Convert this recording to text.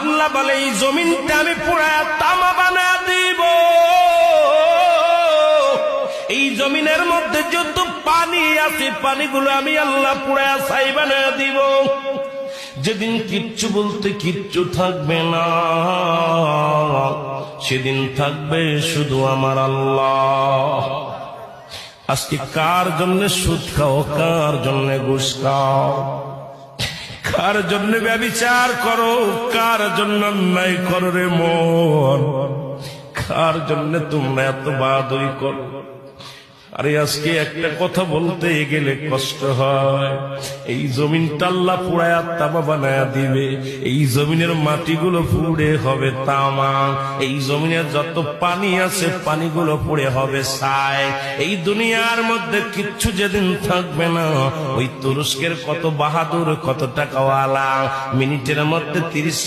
আল্লাহ বলে এই জমিনটা আমি পুরায়া তামা বানায়া দিব। এই জমিনের মধ্যে যত পানি আছে পানিগুলো আমি আল্লাহ পুরায়া ছাই বানায়া দিব। যেদিন কিচ্ছু বলতে কিচ্ছু থাকবে না, সেদিন থাকবে শুধু আমার আল্লাহ। আজকে কার জন্য সুদ খাও, কার জন্য ঘুষ খাও, কার জন্য ব্যভিচার করো, কার জন্য অন্যায় করো রে মন, কার জন্য তোমরা এত বাহাদুরি করো। আরে আজকে একটা কথা বলতে গেলে কষ্ট হয়। এই জমিনটা আল্লাহ পুরায়া তামা বানায়া দিবে। এই জমিনের মাটিগুলো পুড়ে হবে তামা, এই জমিনের যত পানি আছে পানিগুলো পুড়ে হবে ছাই। এই দুনিয়ার মধ্যে কিচ্ছু যেদিন থাকবে না, ওই তুরস্কের কত বাহাদুর, কত টাকাওয়ালা মিনিটের মধ্যে 30